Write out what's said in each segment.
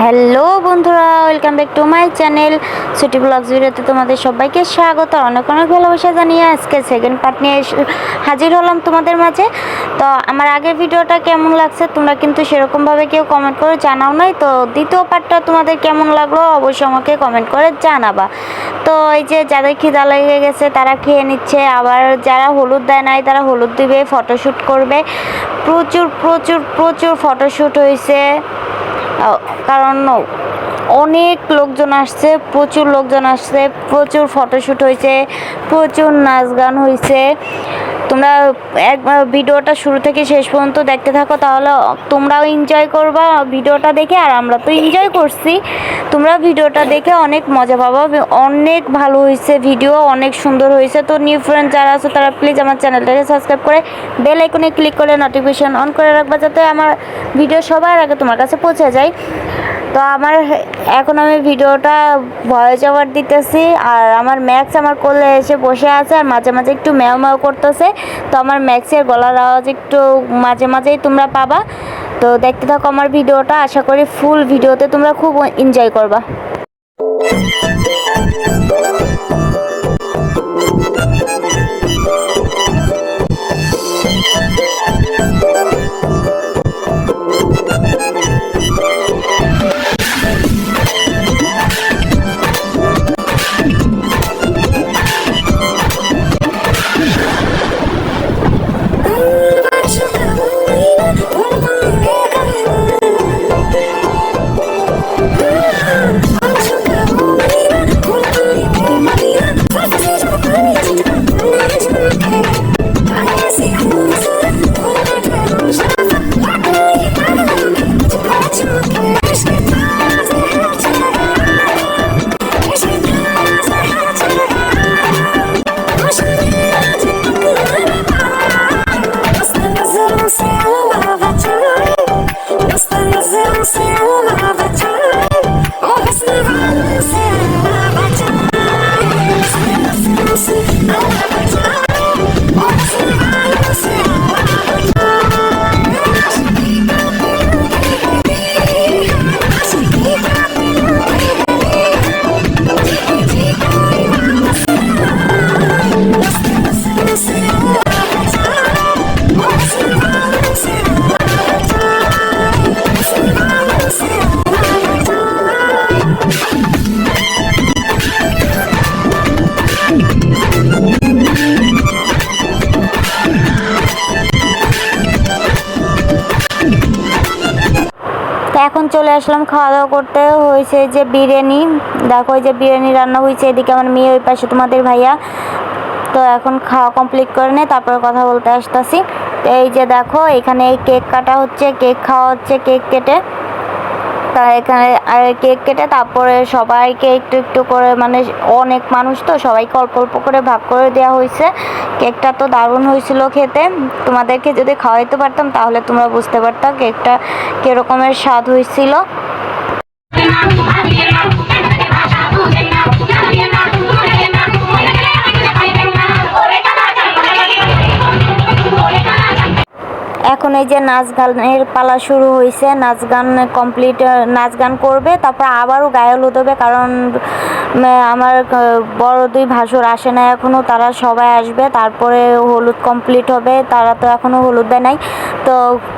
Hello বন্ধুরা, welcome back to my channel city blogs ভিডিওতে তোমাদের সবাইকে স্বাগত। অনেক অনেক ভালোবাসা জানিয়ে আজকে সেকেন্ড পার্ট নিয়ে হাজির হলাম তোমাদের মাঝে। তো আমার আগের ভিডিওটা কেমন লাগছে তোমরা কিন্তু সেরকমভাবে কেউ কমেন্ট করে জানাও নাই। তো দ্বিতীয় পার্টটা তোমাদের কেমন লাগলো অবশ্যই আমাকে কমেন্ট করে জানাবা। তো এই যে যাদের খিদা লেগে গেছে তারা খেয়ে নিচ্ছে, আবার যারা হলুদ দেয় নাই তারা হলুদ দিবে, ফটোশ্যুট করবে। প্রচুর প্রচুর প্রচুর ফটোশ্যুট হয়েছে, কারণ অনেক লোকজন আসছে, প্রচুর লোকজন আসছে, প্রচুর ফটোশ্যুট হয়েছে, প্রচুর নাচ গান হয়েছে। তোমরা একবার ভিডিওটা শুরু থেকে শেষ পর্যন্ত দেখতে থাকো, তাহলে তোমরাও এনজয় করবা ভিডিওটা দেখে। আর আমরা তো এনজয় করছি, তোমরা ভিডিওটা দেখে অনেক মজা পাবা। অনেক ভালো হয়েছে ভিডিও, অনেক সুন্দর হয়েছে। তো নিউ ফ্রেন্ড যারা আছে তারা প্লিজ আমার চ্যানেলটাকে সাবস্ক্রাইব করে বেল আইকনে ক্লিক করে নোটিফিকেশন অন করে রাখবা, যাতে আমার ভিডিও সবার আগে তোমার কাছে পৌঁছে যায়। তো এখন আমি ভিডিওটা ভয়েস ওভার দিতেছি, আর আমার ম্যাক্স আমার কোলে এসে বসে আছে আর মাঝে মাঝে একটু ম্যাও ম্যাও করতেছে। তো আমার ম্যাক্সের গলার আওয়াজ একটু মাঝে মাঝেই তোমরা পাবা। তো দেখতে থাকো আমার ভিডিওটা, আশা করি ফুল ভিডিওতে তোমরা খুব এনজয় করবা। এখন চলে আসলাম খাওয়া দাওয়া করতে। হয়েছে যে বিরিয়ানি, দেখো এই যে বিরিয়ানি রান্না হয়েছে, এদিকে আমার মেয়ে, ওই পাশে তোমাদের ভাইয়া। তো এখন খাওয়া কমপ্লিট করে নে, তারপরে কথা বলতে আসতেছি। এই যে দেখো এখানে কেক কাটা হচ্ছে, কেক খাওয়া হচ্ছে, কেক কেটে তা এখানে কেক কেটে তারপরে সবাইকে একটু একটু করে, মানে অনেক মানুষ তো সবাইকে অল্প অল্প করে ভাগ করে দেওয়া হয়েছে। কেকটা তো দারুণ হয়েছিল খেতে, তোমাদেরকে যদি খাওয়াইতে পারতাম তাহলে তোমরা বুঝতে পারতাম কেকটা কীরকমের স্বাদ হয়েছিল। এখন এই যে নাচ গানের পালা শুরু হয়েছে, নাচ গান কমপ্লিট, নাচ গান করবে, তারপর আবারও গায়ে হলুদ হবে। কারণ আমার বড় দুই ভাসুর আসে না এখনও, তারা সবাই আসবে, তারপরে হলুদ কমপ্লিট হবে। তারা তো এখনও হলুদ দেয় নাই। তো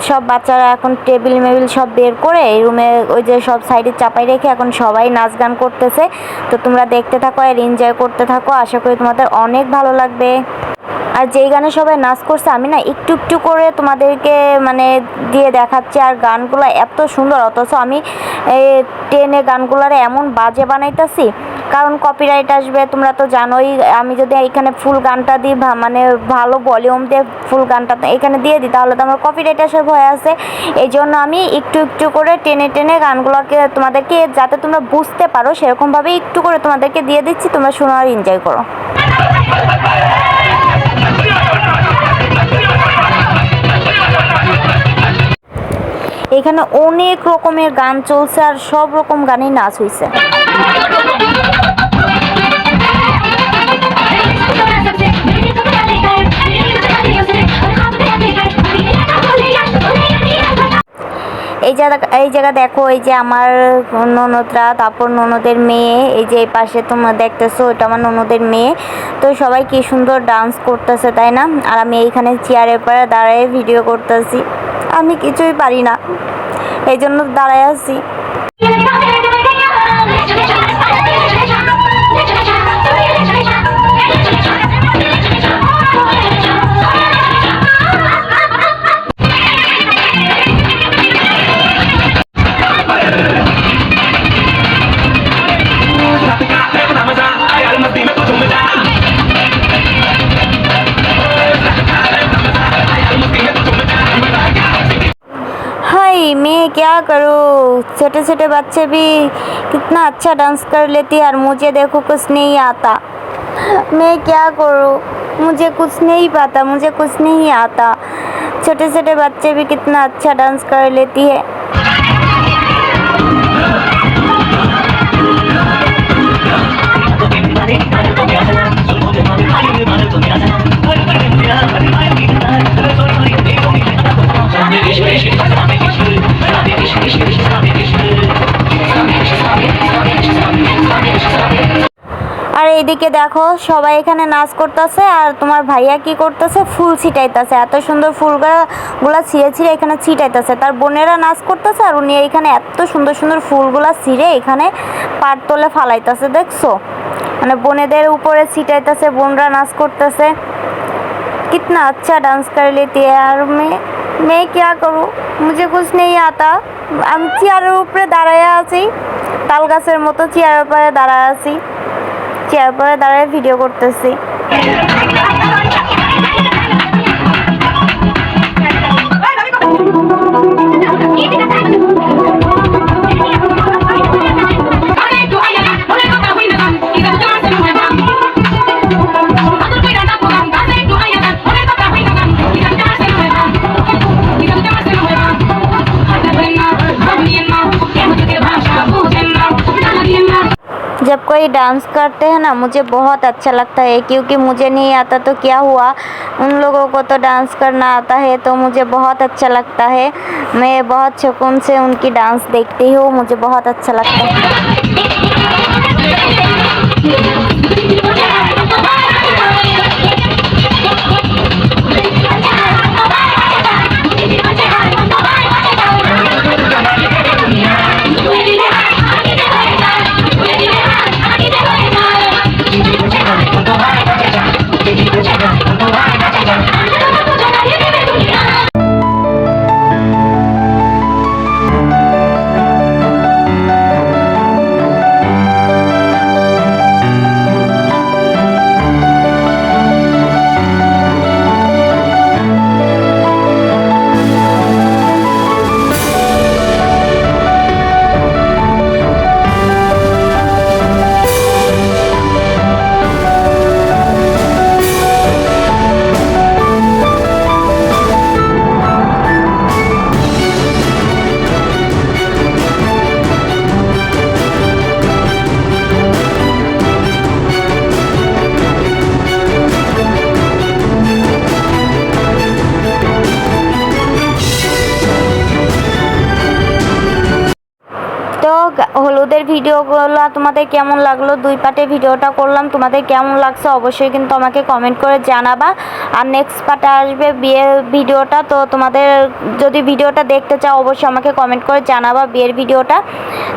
সব বাচ্চারা এখন টেবিল মেবিল সব বের করে এই রুমে ওই যে সব সাইডে চাপাই রেখে এখন সবাই নাচ গান করতেছে। তো তোমরা দেখতে থাকো আর এনজয় করতে থাকো, আশা করি তোমাদের অনেক ভালো লাগবে। আর যেই গানে সবাই নাচ করছে আমি না একটু একটু করে তোমাদেরকে মানে দিয়ে দেখাচ্ছি, আর গানগুলো এত সুন্দর, অথচ আমি টেনে গানগুলোরে এমন বাজে বানাইতেছি কারণ কপিরাইট আসবে। তোমরা তো জানোই, আমি যদি এখানে ফুল গানটা দিই, মানে ভালো ভলিউম দিয়ে ফুল গানটা এখানে দিয়ে দিই তাহলে তো আমার কপিরাইট আসার ভয় আছে। এই জন্য আমি একটু একটু করে টেনে টেনে গানগুলোকে তোমাদেরকে, যাতে তোমরা বুঝতে পারো সেরকমভাবে একটু করে তোমাদেরকে দিয়ে দিচ্ছি, তোমরা শোনো আর এনজয় করো। এখানে অনেক রকমের গান চলছে আর সব রকম গানেই নাচ হয়েছে। এই এই জায়গা দেখো, এই যে আমার ননদরা, তারপর ননদের মেয়ে, এই যে এই পাশে তোমরা দেখতেছো ওটা আমার ননদের মেয়ে। তো সবাই কি সুন্দর ডান্স করতেছে তাই না? আর আমি এইখানে চেয়ারের পরে দাঁড়ায় ভিডিও করতেছি। আমি কিছুই পারি না, এই জন্য দাঁড়ায় আছি। हाय मैं क्या करूँ, छोटे छोटे बच्चे भी कितना अच्छा डांस कर लेती है और मुझे देखो कुछ नहीं आता। मैं क्या करूँ, मुझे कुछ नहीं पता, मुझे कुछ नहीं आता। छोटे छोटे बच्चे भी कितना अच्छा डांस कर लेती है। আর এইদিকে দেখো সবাই এখানে নাচ করতেছে, আর তোমার ভাইয়া কি করতেছে, ফুল ছিটাইতেছে। এত সুন্দর ফুলগুলা ছিঁড়ে ছিঁড়ে এখানে ছিটাইতেছে। তার বোনেরা নাচ করতেছে আর উনি এখানে এত সুন্দর সুন্দর ফুলগুলা ছিঁড়ে এখানে পাট তলে ফালাইতেছে। দেখছো, মানে বোনেদের উপরে ছিটাইতেছে, বোনরা নাচ করতেছে। कितना अच्छा डांस कर लेती है यार। मैं क्या करूँ, मुझे कुछ नहीं आता। আমি চেয়ারের উপরে দাঁড়ায় আছি, তাল গাছের মতো চেয়ারের উপরে দাঁড়ায় আছি, চেয়ারের উপরে দাঁড়ায় ভিডিও করতেছি। जब कोई डांस करते हैं ना मुझे बहुत अच्छा लगता है, क्योंकि मुझे नहीं आता तो क्या हुआ, उन लोगों को तो डांस करना आता है तो मुझे बहुत अच्छा लगता है। मैं बहुत सुकून से उनकी डांस देखती हूँ, मुझे बहुत अच्छा लगता है। হলুদের ভিডিওগুলো তোমাদের কেমন লাগলো, 2 পার্টে ভিডিওটা করলাম, তোমাদের কেমন লাগছে অবশ্যই কিন্তু আমাকে কমেন্ট করে জানাবা। আর নেক্সট পার্টে আসবে বিয়ের ভিডিওটা, তো তোমাদের যদি ভিডিওটা দেখতে চাও অবশ্যই আমাকে কমেন্ট করে জানাবা বিয়ের ভিডিওটা।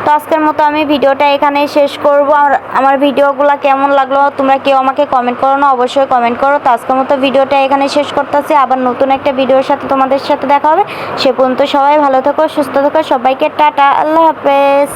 তো আজকের মতো আমি ভিডিওটা এখানেই শেষ করব। আর আমার ভিডিওগুলো কেমন লাগলো তোমরা কেউ আমাকে কমেন্ট করো না, অবশ্যই কমেন্ট করো। তো আজকের মতো ভিডিওটা এখানে শেষ করতেছি, আবার নতুন একটা ভিডিওর সাথে তোমাদের সাথে দেখা হবে। সে পর্যন্ত সবাই ভালো থেকো, সুস্থ থেকো, সবাইকে টাটা, আল্লাহ হাফেজ।